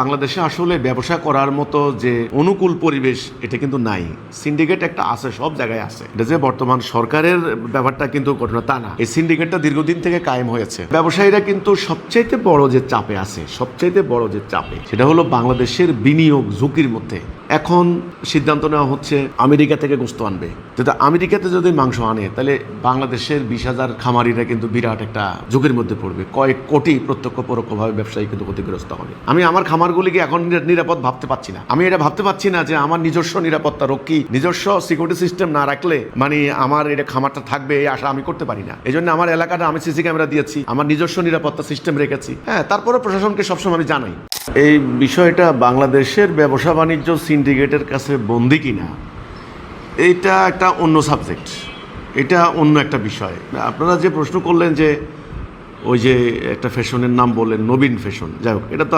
বাংলাদেশে আসলে ব্যবসা করার মতো যে অনুকূল পরিবেশ এটা কিন্তু নাই। সিন্ডিকেট একটা আছে, সব জায়গায় আছে। এটা যে বর্তমান সরকারের ব্যাপারটা কিন্তু ঘটনা তা না। এই সিন্ডিকেটটা দীর্ঘদিন থেকে কায়েম হয়েছে। ব্যবসায়ীরা কিন্তু সবচাইতে বড় যে চাপে আছে, সবচাইতে বড় যে চাপে সেটা হলো বাংলাদেশের বিনিয়োগ ঝুঁকির মধ্যে। এখন সিদ্ধান্ত নেওয়া হচ্ছে আমেরিকা থেকে গোস্ত আনবে। যদি আমেরিকাতে যদি মাংস আনে তাহলে বাংলাদেশের 20,000 খামারিরা কিন্তু বিরাট একটা ঝুঁকির মধ্যে পড়বে। কয়েক কোটি প্রত্যক্ষ পরোক্ষভাবে ব্যবসায়ী কিন্তু ক্ষতিগ্রস্ত হবে। আমি আমার খামারগুলিকে এখন নিরাপদ ভাবতে পারছি না। আমি এটা ভাবতে পারছি না যে আমার নিজস্ব নিরাপত্তা রক্ষী, নিজস্ব সিকিউরিটি সিস্টেম না রাখলে মানে আমার এটা খামারটা থাকবে এই আশা আমি করতে পারি না। এই জন্য আমার এলাকাটা আমি সিসি ক্যামেরা দিয়েছি, আমার নিজস্ব নিরাপত্তা সিস্টেম রেখেছি। হ্যাঁ, তারপরে প্রশাসনকে সবসময় আমি জানাই। এই বিষয়টা বাংলাদেশের ব্যবসা বাণিজ্য সিন্ডিকেটের কাছে বন্দি কিনা এইটা একটা অন্য সাবজেক্ট, এটা অন্য একটা বিষয়। আপনারা যে প্রশ্ন করলেন যে ওই যে একটা ফ্যাশনের নাম বললেন নবীন ফ্যাশন, যাই হোক, এটা তো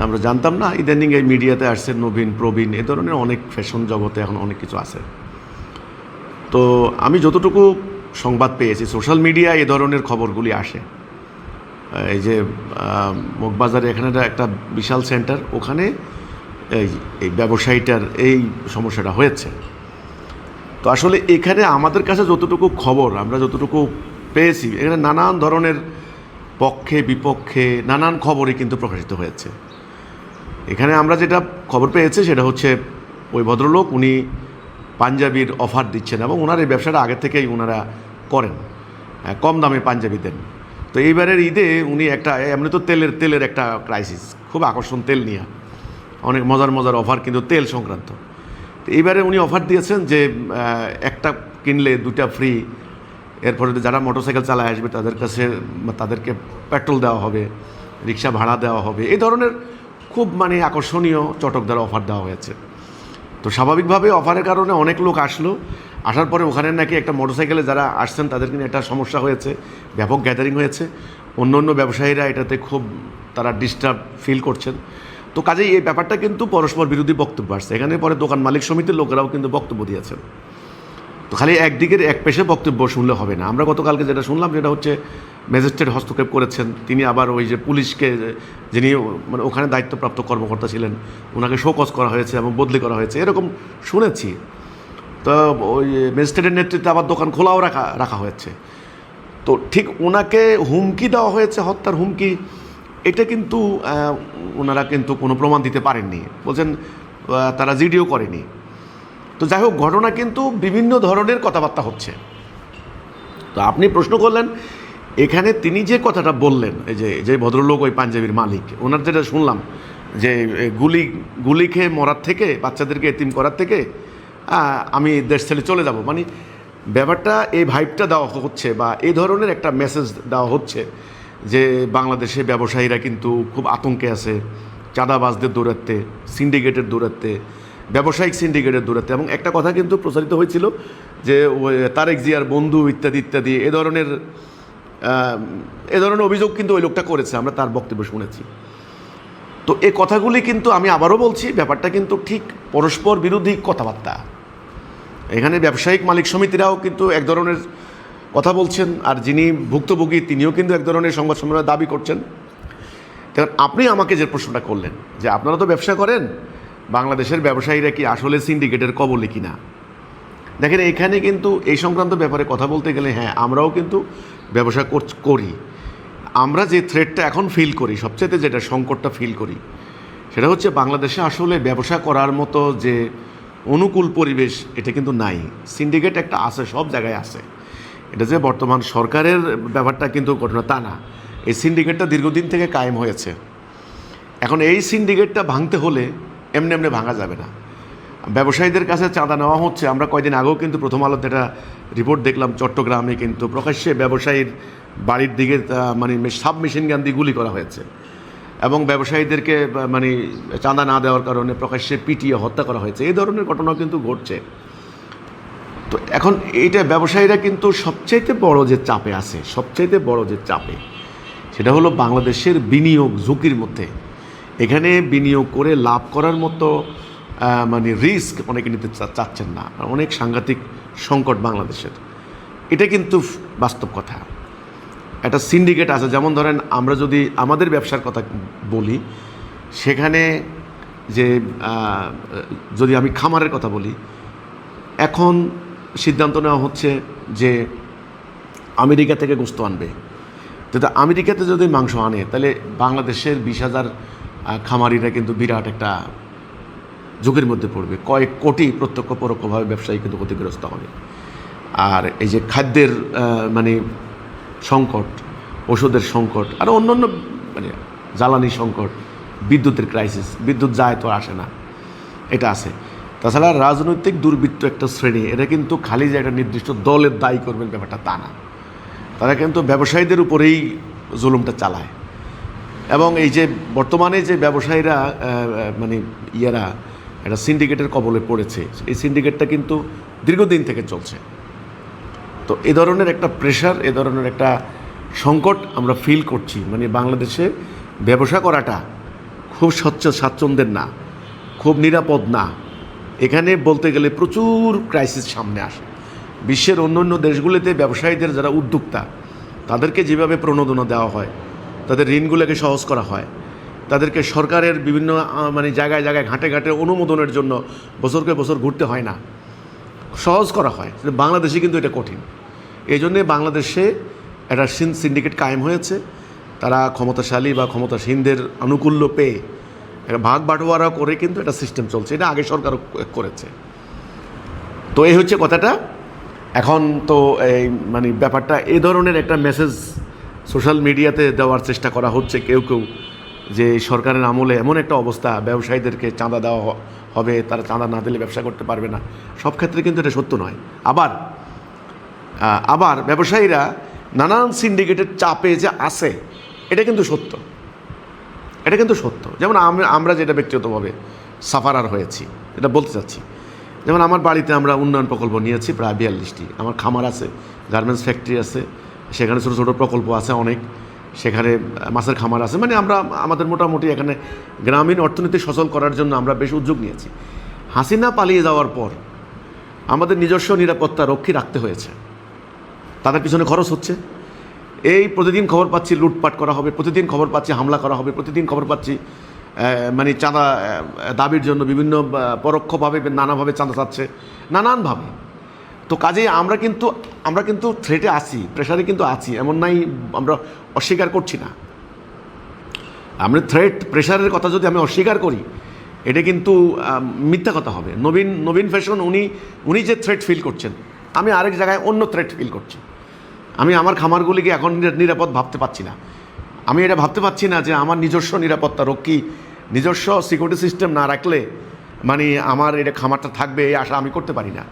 আমরা জানতাম না। ইদানিং এই মিডিয়াতে আসছে নবীন, প্রবীণ, এ ধরনের অনেক ফ্যাশন জগতে এখন অনেক কিছু আছে। তো আমি যতটুকু সংবাদ পেয়েছি সোশ্যাল মিডিয়ায় এ ধরনের খবরগুলি আসে। এই যে মগবাজারে এখানে একটা বিশাল সেন্টার, ওখানে এই ব্যবসায়ীটার এই সমস্যাটা হয়েছে। তো আসলে এখানে আমাদের কাছে যতটুকু খবর, আমরা যতটুকু পেয়েছি, এখানে নানান ধরনের পক্ষে বিপক্ষে নানান খবরই কিন্তু প্রকাশিত হয়েছে। এখানে আমরা যেটা খবর পেয়েছি সেটা হচ্ছে ওই ভদ্রলোক উনি পাঞ্জাবির অফার দিচ্ছেন এবং ওনার এই ব্যবসাটা আগে থেকেই ওনারা করেন, কম দামে পাঞ্জাবি দেন। তো এইবারের ঈদে উনি একটা এমনি তো তেলের একটা ক্রাইসিস, খুব আকর্ষণ তেল নিয়ে অনেক মজার অফার কিন্তু তেল সংক্রান্ত। তো এইবারে উনি অফার দিয়েছেন যে একটা কিনলে 2টা ফ্রি। এরপরে যারা মোটরসাইকেল চালায় আসবে তাদেরকে পেট্রোল দেওয়া হবে, রিক্সা ভাড়া দেওয়া হবে। এই ধরনের খুব আকর্ষণীয় চটকদার অফার দেওয়া হয়েছে। তো স্বাভাবিকভাবে অফারের কারণে অনেক লোক আসার পরে ওখানে নাকি একটা মোটরসাইকেলে যারা আসছেন তাদের কিন্তু একটা সমস্যা হয়েছে, ব্যাপক গ্যাদারিং হয়েছে। অন্য ব্যবসায়ীরা এটাতে খুব তারা ডিস্টার্ব ফিল করছেন। তো কাজেই এই ব্যাপারটা কিন্তু পরস্পর বিরোধী বক্তব্য আসছে। এখানে পরে দোকান মালিক সমিতির লোকেরাও কিন্তু বক্তব্য দিয়েছেন। তো খালি একদিকের এক পেশে বক্তব্য শুনলে হবে না। আমরা গতকালকে যেটা শুনলাম যেটা হচ্ছে ম্যাজিস্ট্রেট হস্তক্ষেপ করেছেন। তিনি আবার ওই যে পুলিশকে, যিনি ওখানে দায়িত্বপ্রাপ্ত কর্মকর্তা ছিলেন, ওনাকে শোকজ করা হয়েছে এবং বদলি করা হয়েছে, এরকম শুনেছি। তো ওই ম্যাজিস্ট্রেটের নেতৃত্বে আবার দোকান খোলাও রাখা হয়েছে। তো ঠিক ওনাকে হুমকি দেওয়া হয়েছে, হত্যার হুমকি, এটা কিন্তু ওনারা কিন্তু কোনো প্রমাণ দিতে পারেননি। বলছেন তারা জিডিও করেনি। তো যাই হোক, ঘটনা কিন্তু বিভিন্ন ধরনের কথাবার্তা হচ্ছে। তো আপনি প্রশ্ন করলেন এখানে তিনি যে কথাটা বললেন, এই যে ভদ্রলোক ওই পাঞ্জাবির মালিক, ওনার যেটা শুনলাম যে গুলি খেয়ে মরার থেকে, বাচ্চাদেরকে এতিম করার থেকে আমি দেশ ছেড়ে চলে যাব, ব্যাপারটা এই ভাইবটা দেওয়া হচ্ছে বা এই ধরনের একটা মেসেজ দেওয়া হচ্ছে যে বাংলাদেশে ব্যবসায়ীরা কিন্তু খুব আতঙ্কে আছে, চাঁদাবাজদের দৌরাত্মে, সিন্ডিকেটের দৌরাত্মে, ব্যবসায়িক সিন্ডিকেটের দৌরাত্মে। এবং একটা কথা কিন্তু প্রচারিত হয়েছিল যে তারেক জিয়ার বন্ধু ইত্যাদি এ ধরনের অভিযোগ কিন্তু ওই লোকটা করেছে, আমরা তার বক্তব্য শুনেছি। তো এই কথাগুলি কিন্তু আমি আবারও বলছি, ব্যাপারটা কিন্তু ঠিক পরস্পর বিরোধী কথাবার্তা। এখানে ব্যবসায়িক মালিক সমিতিরাও কিন্তু এক ধরনের কথা বলছেন, আর যিনি ভুক্তভোগী তিনিও কিন্তু এক ধরনের সংবাদ সম্মেলনের দাবি করছেন। কারণ আপনি আমাকে যে প্রশ্নটা করলেন যে আপনারা তো ব্যবসা করেন, বাংলাদেশের ব্যবসায়ীরা কি আসলে সিন্ডিকেটের কবলে কিনা, দেখেন এখানে কিন্তু এই সংক্রান্ত ব্যাপারে কথা বলতে গেলে হ্যাঁ, আমরাও কিন্তু ব্যবসা করি। আমরা যে থ্রেটটা এখন ফিল করি, সবচেয়ে যেটা সংকটটা ফিল করি, সেটা হচ্ছে বাংলাদেশে আসলে ব্যবসা করার মতো যে অনুকূল পরিবেশ এটা কিন্তু নাই। সিন্ডিকেট একটা আছে, সব জায়গায় আছে। এটা যে বর্তমান সরকারের ব্যাপারটা কিন্তু ঘটনা তা না। এই সিন্ডিকেটটা দীর্ঘদিন থেকে কায়েম হয়েছে। এখন এই সিন্ডিকেটটা ভাঙতে হলে এমনি ভাঙা যাবে না। ব্যবসায়ীদের কাছে চাঁদা নেওয়া হচ্ছে। আমরা কয়েকদিন আগেও কিন্তু প্রথম আলোতে একটা রিপোর্ট দেখলাম, চট্টগ্রামে কিন্তু প্রকাশ্যে ব্যবসায়ীর বাড়ির দিকে সাবমেশিন গান দিয়ে গুলি করা হয়েছে এবং ব্যবসায়ীদেরকে চাঁদা না দেওয়ার কারণে প্রকাশ্যে পিটিয়ে হত্যা করা হয়েছে। এই ধরনের ঘটনাও কিন্তু ঘটছে। তো এখন এইটা ব্যবসায়ীরা কিন্তু সবচাইতে বড় যে চাপে আছে, সবচাইতে বড় যে চাপে সেটা হলো বাংলাদেশের বিনিয়োগ ঝুঁকির মধ্যে। এখানে বিনিয়োগ করে লাভ করার মতো রিস্ক অনেকে নিতে চাচ্ছেন না। অনেক সাংঘাতিক সংকট বাংলাদেশের, এটা কিন্তু বাস্তব কথা। একটা সিন্ডিকেট আছে। যেমন ধরেন আমরা যদি আমাদের ব্যবসার কথা বলি, সেখানে যে যদি আমি খামারের কথা বলি, এখন সিদ্ধান্ত নেওয়া হচ্ছে যে আমেরিকা থেকে গোশত আনবে। যদি আমেরিকাতে যদি মাংস আনে তাহলে বাংলাদেশের 20,000 খামারিরা কিন্তু বিরাট একটা ঝুঁকির মধ্যে পড়বে। কয়েক কোটি প্রত্যক্ষ পরোক্ষভাবে ব্যবসায়ী কিন্তু ক্ষতিগ্রস্ত হবে। আর এই যে খাদ্যের মানে সংকট, ওষুধের সংকট, আর অন্যান্য মানে জ্বালানি সংকট, বিদ্যুতের ক্রাইসিস, বিদ্যুৎ যায় তো আসে না, এটা আছে। তাছাড়া রাজনৈতিক দুর্বৃত্ত একটা শ্রেণী, এটা কিন্তু খালি যে একটা নির্দিষ্ট দলের দায়ী করবেন ব্যাপারটা তা না, তারা কিন্তু ব্যবসায়ীদের উপরেই জুলুমটা চালায়। এবং এই যে বর্তমানে যে ব্যবসায়ীরা মানে একটা সিন্ডিকেটের কবলে পড়েছে, এই সিন্ডিকেটটা কিন্তু দীর্ঘদিন থেকে চলছে। তো এ ধরনের একটা প্রেশার, এ ধরনের একটা সংকট আমরা ফিল করছি। মানে বাংলাদেশে ব্যবসা করাটা খুব স্বাচ্ছন্দ্যের না, খুব নিরাপদ না। এখানে বলতে গেলে প্রচুর ক্রাইসিস সামনে আসে। বিশ্বের অন্যান্য দেশগুলিতে ব্যবসায়ীদের যারা উদ্যোক্তা, তাদেরকে যেভাবে প্রণোদনা দেওয়া হয়, তাদের ঋণগুলোকে সহজ করা হয়, তাদেরকে সরকারের বিভিন্ন মানে জায়গায় জায়গায় ঘাটে ঘাটে অনুমোদনের জন্য বছরকে বছর ঘুরতে হয় না, সহজ করা হয়। বাংলাদেশে কিন্তু এটা কঠিন। এই জন্যে বাংলাদেশে একটা সিন্ডিকেট কায়েম হয়েছে। তারা ক্ষমতাশালী বা ক্ষমতাসীনদের আনুকূল্য পেয়ে একটা ভাগ বাটোয়ারা করে কিন্তু একটা সিস্টেম চলছে। এটা আগে সরকারও করেছে। তো এই হচ্ছে কথাটা। এখন তো এই মানে ব্যাপারটা এ ধরনের একটা মেসেজ সোশ্যাল মিডিয়াতে দেওয়ার চেষ্টা করা হচ্ছে কেউ কেউ, যে সরকারের আমলে এমন একটা অবস্থা, ব্যবসায়ীদেরকে চাঁদা দেওয়া হবে, তারা চাঁদা না দিলে ব্যবসা করতে পারবে না। সব ক্ষেত্রে কিন্তু এটা সত্য নয়। আবার ব্যবসায়ীরা নানান সিন্ডিকেটের চাপে যে আছে, এটা কিন্তু সত্য। এটা কিন্তু সত্য। যেমন আমরা যেটা ব্যক্তিগতভাবে সাফারার হয়েছি, এটা বলতে চাচ্ছি। যেমন আমার বাড়িতে আমরা উন্নয়ন প্রকল্প নিয়েছি প্রায় 42টি। আমার খামার আছে, গার্মেন্টস ফ্যাক্টরি আছে, সেখানে ছোটো ছোটো প্রকল্প আছে অনেক, সেখানে মাছের খামার আছে। মানে আমাদের মোটামুটি এখানে গ্রামীণ অর্থনীতি সচল করার জন্য আমরা বেশ উদ্যোগ নিয়েছি। হাসিনা পালিয়ে যাওয়ার পর আমাদের নিজস্ব নিরাপত্তা রক্ষী রাখতে হয়েছে। তাদের পিছনে খরচ হচ্ছে। এই প্রতিদিন খবর পাচ্ছি লুটপাট করা হবে, প্রতিদিন খবর পাচ্ছি হামলা করা হবে, প্রতিদিন খবর পাচ্ছি মানে চাঁদা দাবির জন্য বিভিন্ন পরোক্ষভাবে নানাভাবে চাঁদা চাচ্ছে, নানানভাবে। তো কাজেই আমরা কিন্তু থ্রেটে আছি, প্রেশারে কিন্তু আছি, এমন নাই আমরা অস্বীকার করছি না। আমরা প্রেশারের কথা যদি আমি অস্বীকার করি, এটা কিন্তু মিথ্যা কথা হবে। নবীন ফ্যাশন উনি যে থ্রেট ফিল করছেন, আমি আরেক জায়গায় অন্য থ্রেট ফিল করছি। আমি আমার খামারগুলিকে এখন নিরাপদ ভাবতে পারছি না। আমি এটা ভাবতে পারছি না যে আমার নিজস্ব নিরাপত্তা রক্ষী, নিজস্ব সিকিউরিটি সিস্টেম না রাখলে মানে আমার এটা খামারটা থাকবে এই আশা আমি করতে পারি না।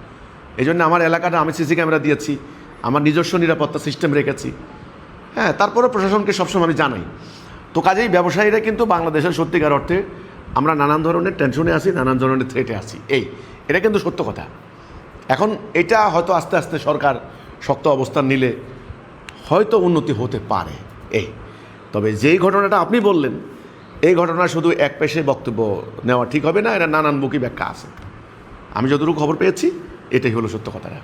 এই জন্য আমার এলাকাটা আমি সিসি ক্যামেরা দিয়েছি, আমার নিজস্ব নিরাপত্তা সিস্টেম রেখেছি। হ্যাঁ, তারপরে প্রশাসনকে সবসময় আমি জানাই। তো কাজেই ব্যবসায়ীরা কিন্তু বাংলাদেশের সত্যিকার অর্থে আমরা নানান ধরনের টেনশনে আছি, নানান ধরনের থ্রেটে আছি। এটা কিন্তু সত্য কথা। এখন এটা হয়তো আস্তে আস্তে সরকার শক্ত অবস্থান নিলে হয়তো উন্নতি হতে পারে। তবে যেই ঘটনাটা আপনি বললেন, এই ঘটনা শুধু এক পেশে বক্তব্য নেওয়া ঠিক হবে না, এটা নানানমুখী ব্যাখ্যা আছে। আমি যতটুকু খবর পেয়েছি এটাই হলো সত্য কথাটা।